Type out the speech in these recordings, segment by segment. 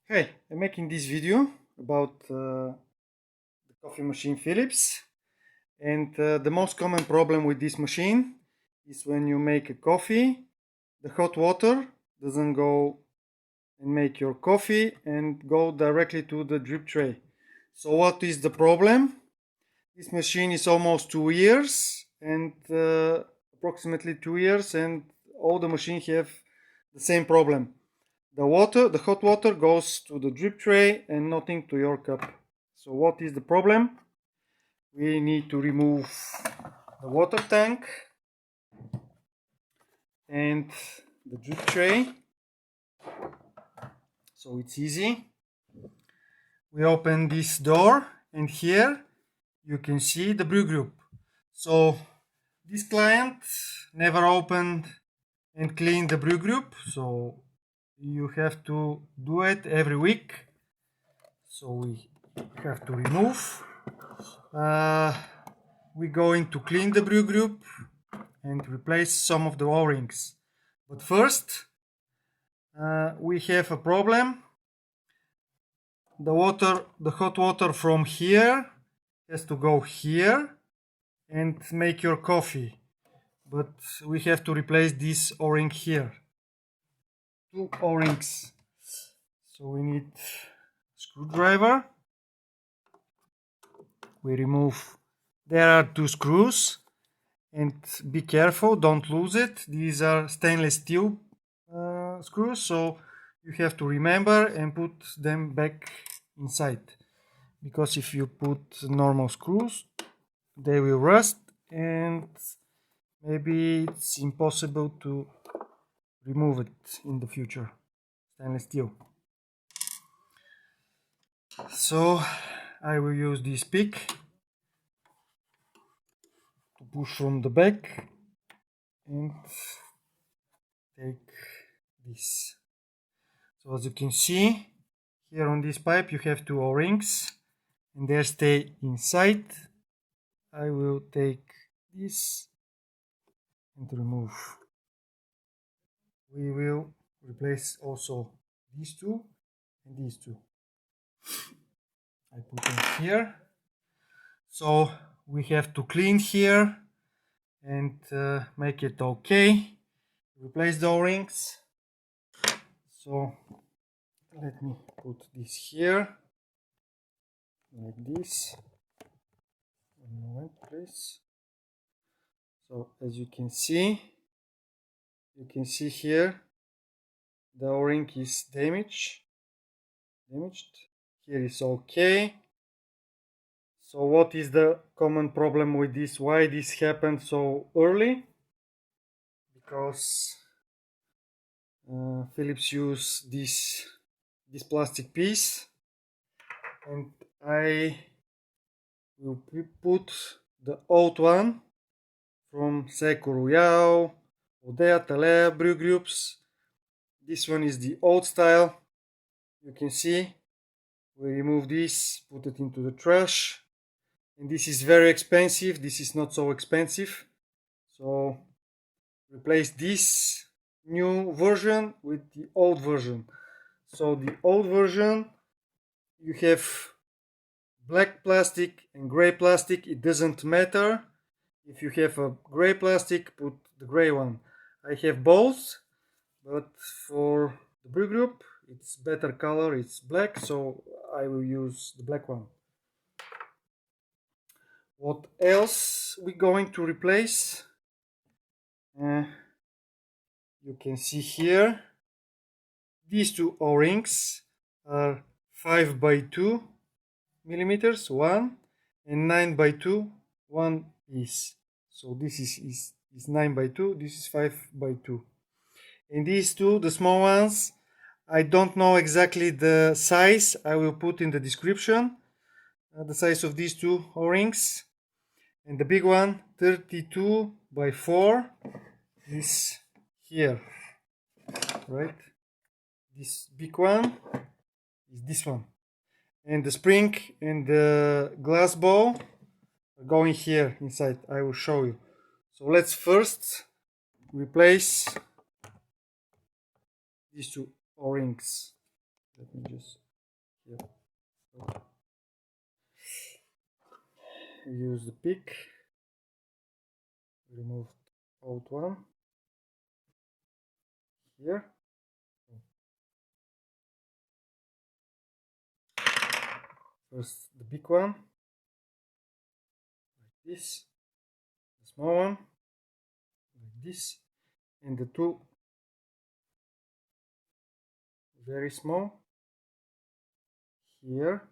Hey, I'm making this video about the coffee machine Philips, and the most common problem with this machine is when you make a coffee, the hot water doesn't go and make your coffee and go directly to the drip tray. So what is the problem? This machine is almost 2 years and approximately 2 years, and all the machines have the same problem. The hot water goes to the drip tray and nothing to your cup. So what is the problem? We need to remove the water tank and the drip tray. So it's easy. We open this door and here you can see the brew group. So this client never opened and cleaned the brew group, so you have to do it every week. So we have to remove. We're going to clean the brew group and replace some of the O-rings. But first, we have a problem. The hot water from here has to go here and make your coffee. But we have to replace this O-ring here. 2 O-rings. So we need a screwdriver. We remove. There are 2 screws, and be careful, don't lose it. These are stainless steel screws, so you have to remember and put them back inside, because if you put normal screws they will rust and maybe it's impossible to remove it in the future. Stainless steel. So I will use this pick to push from the back and take this. So as you can see, here on this pipe you have 2 O-rings and they stay inside. I will take this and remove. We will replace also these 2 and these 2. I put them here. So we have to clean here and make it okay. Replace the O-rings. So let me put this here like this. 1 moment, please. So as you can see here the O-ring is damaged. Here is okay. So what is the common problem with this? Why this happened so early? Because Philips used this plastic piece, and I will put the old one from Seco Royal, Odea, Talea brew groups. This one is the old style. You can see we remove this, put it into the trash, and this is very expensive. This is not so expensive, so replace this new version with the old version. So the old version, you have black plastic and gray plastic. It doesn't matter. If you have a gray plastic, put the gray one. I have both, but for the brew group it's better color, it's black, so I will use the black one. What else we going to replace? You can see here these 2 O-rings are 5 by 2 millimeters, 1, and 9 by 2, 1 piece. So this is 9 by 2, this is 5 by 2. And these 2, the small ones, I don't know exactly the size. I will put in the description the size of these 2 O-rings. And the big one, 32 by 4, is here, right? This big one is this one. And the spring and the glass ball are going here inside. I will show you. So let's first replace these 2 O-rings. Let me just here use the pick, remove out one here. First the big one, like this, the small one, like this, and the two very small here.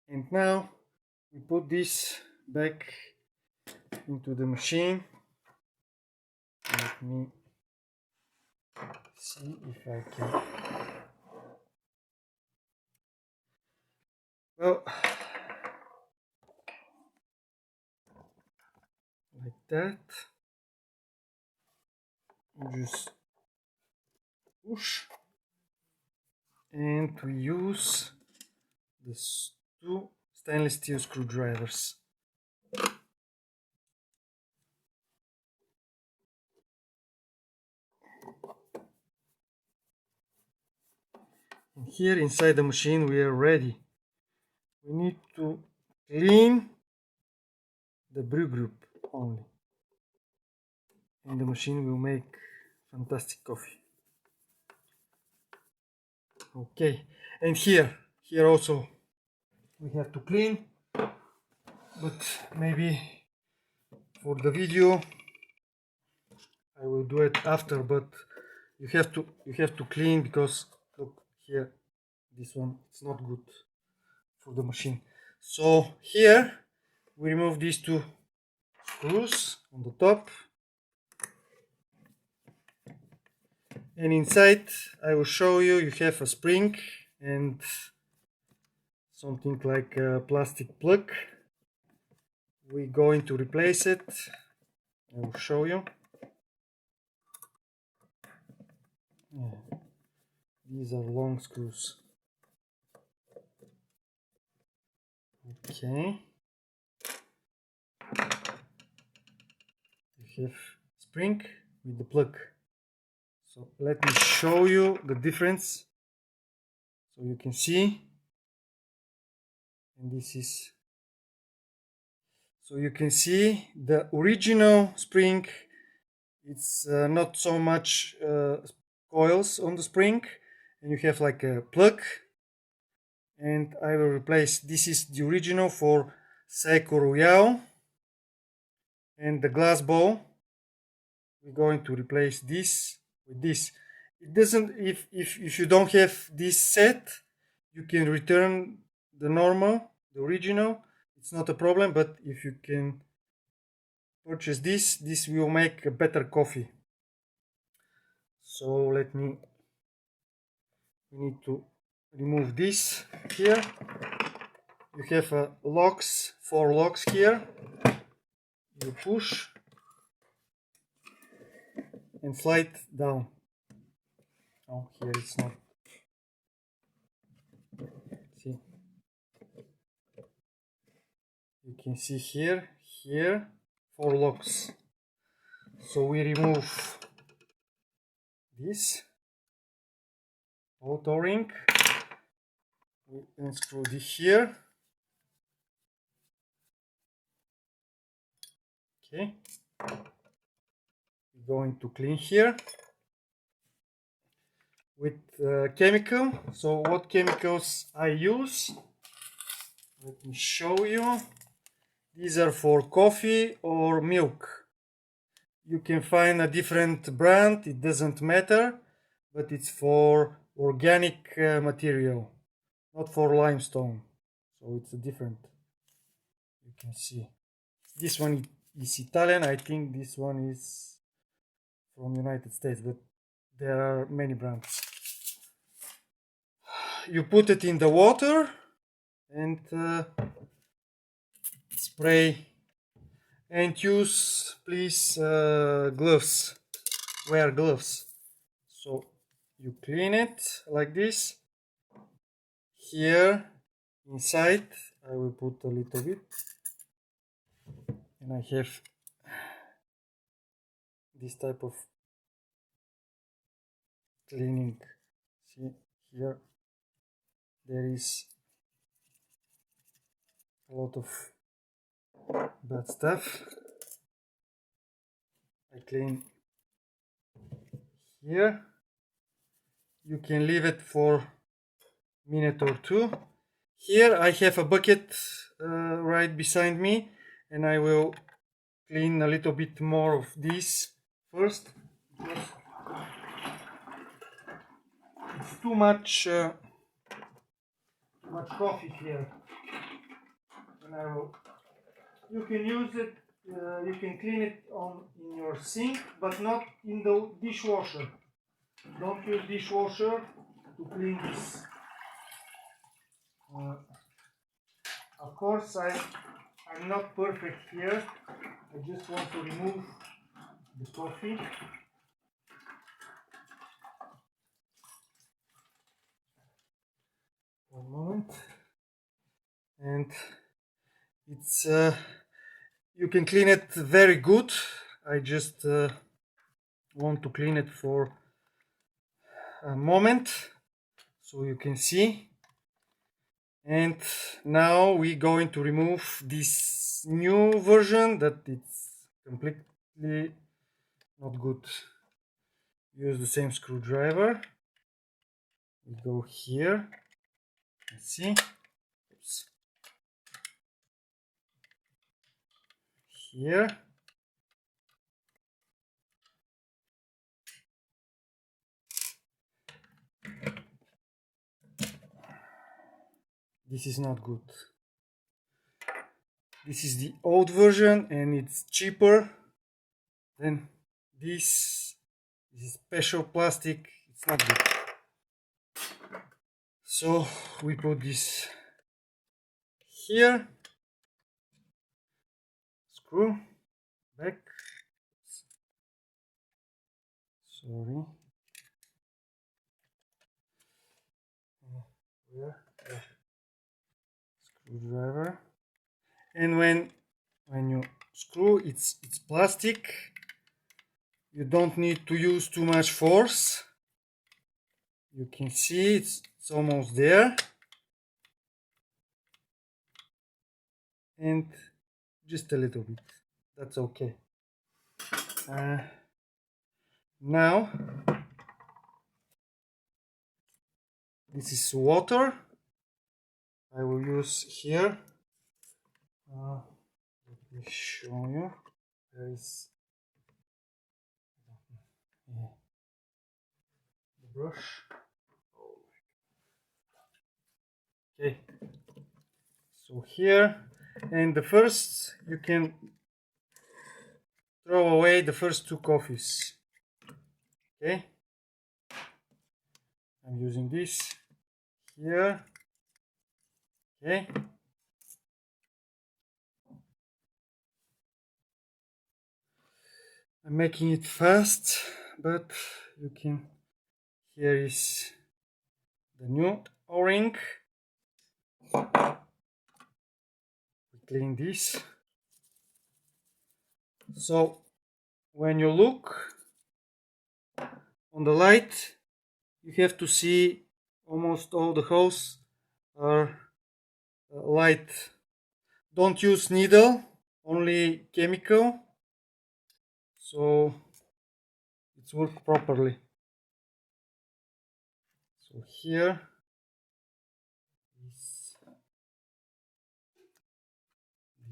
And now we put this back into the machine. Let me see if I can. Well, like that. Just push, and we use these two stainless steel screwdrivers. And here inside the machine we are ready. We need to clean the brew group only, and the machine will make fantastic coffee. Okay, and here also we have to clean, but maybe for the video I will do it after. But you have to clean, because look here, this one, it's not good for the machine. So here we remove these two screws on the top, and inside I will show you, you have a spring and something like a plastic plug. We're going to replace it. I will show you. Yeah. These are long screws. Okay. You have spring with the plug. So let me show you the difference, so you can see. And this is, so you can see the original spring. It's not so much coils on the spring, and you have like a plug. And I will replace, this is the original for Seiko Royale, and the glass bowl, we're going to replace this with this. It doesn't, if you don't have this set, you can return the normal, the original, it's not a problem. But if you can purchase this will make a better coffee. So we need to remove this here. You have locks, 4 locks here. You push and slide down. Oh, here it's not. See, you can see here 4 locks. So we remove this auto ring. We unscrew this here. Okay. We're going to clean here with chemical. So what chemicals I use? Let me show you. These are for coffee or milk. You can find a different brand, it doesn't matter, but it's for organic material, not for limestone. So it's a different, you can see. This one is Italian, I think this one is from United States, but there are many brands. You put it in the water and spray, and use, please, gloves, wear gloves. So you clean it like this. Here inside I will put a little bit, and I have this type of cleaning. See here, there is a lot of bad stuff. I clean here. You can leave it for a minute or two. Here I have a bucket right beside me, and I will clean a little bit more of this first. It's too much coffee here, and I will. You can use it. You can clean it in your sink, but not in the dishwasher. Don't use dishwasher to clean this. Of course, I'm not perfect here. I just want to remove the coffee. One moment. And it's you can clean it very good. I just want to clean it for a moment so you can see. And now we're going to remove this new version that it's completely not good. Use the same screwdriver. We go here. Let's see. Oops. Here. This is not good. This is the old version and it's cheaper than this. This is special plastic. It's not good. So we put this here. Screw back. Sorry. Where? Yeah. Screwdriver. And when you screw, it's plastic. You don't need to use too much force. You can see it's almost there. And just a little bit. That's okay. Now this is water. I will use here. Let me show you. There is the brush. Okay. So here, and the first you can throw away the first two coffees. Okay. I'm using this here. Okay. I'm making it fast, but you can. Here is the new O-ring. We clean this. So when you look on the light, you have to see almost all the holes are light. Don't use needle, only chemical, so it's work properly. So here is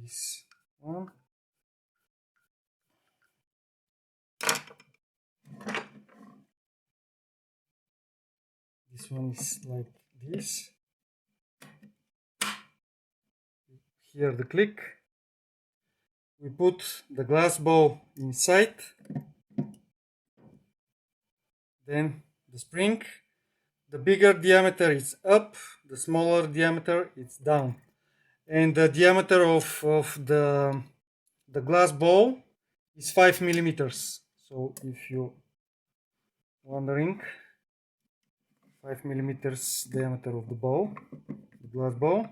this one. This one is like this. Here the click. We put the glass bowl inside. Then the spring. The bigger diameter is up, the smaller diameter is down. And the diameter of the glass bowl is 5 millimeters. So if you wondering, 5 millimeters diameter of the bowl, the glass bowl.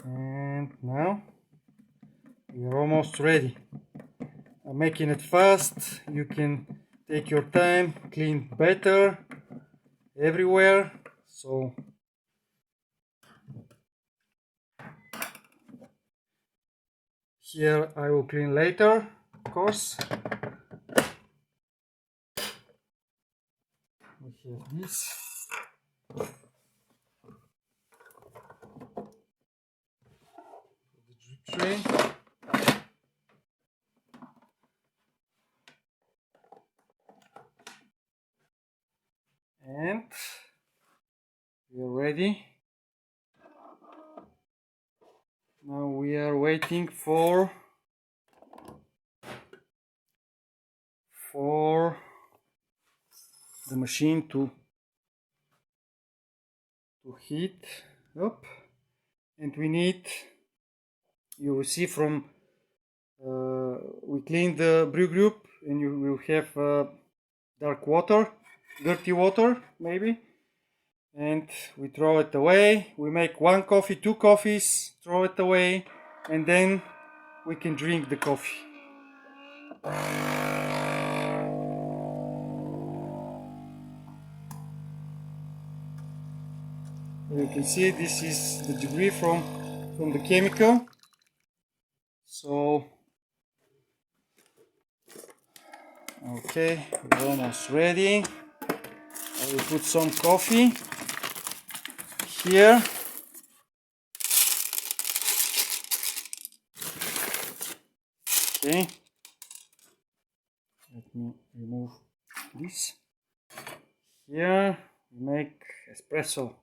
And now we're almost ready. I'm making it fast. You can take your time, clean better everywhere. So here I will clean later, of course. We have this. The drip tray. And we are ready. Now we are waiting for the machine to heat up, and we need, you will see from we clean the brew group, and you will have dark water, dirty water maybe, and we throw it away. We make 1 coffee, 2 coffees, throw it away, and then we can drink the coffee. You can see this is the debris from the chemical. So okay, we're almost ready. I will put some coffee here. Okay, let me remove this. Here we make espresso.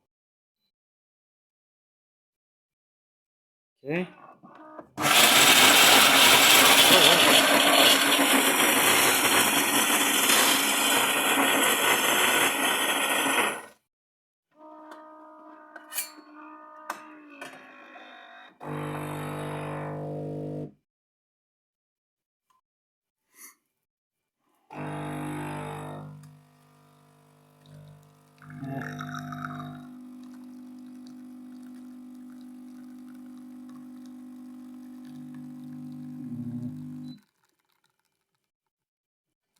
Okay.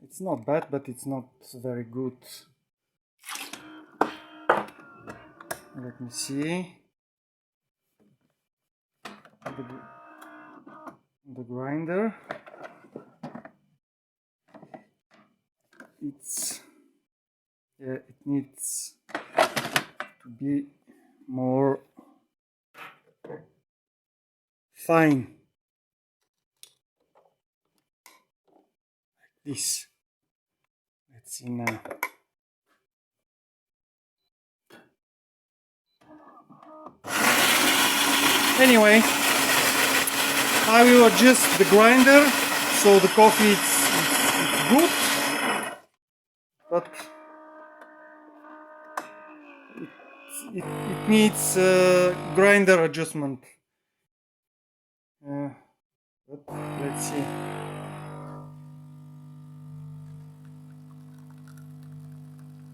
It's not bad, but it's not very good. Let me see. The grinder. It needs to be more fine. Like this. Let's see now. Anyway, I will adjust the grinder so the coffee is good, but it needs grinder adjustment. But let's see.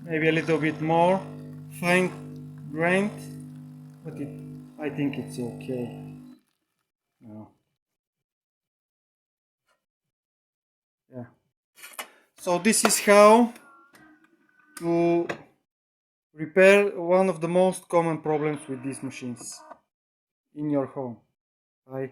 Maybe a little bit more fine grind, but I think it's okay. No. Yeah. So this is how to repair one of the most common problems with these machines in your home. Bye.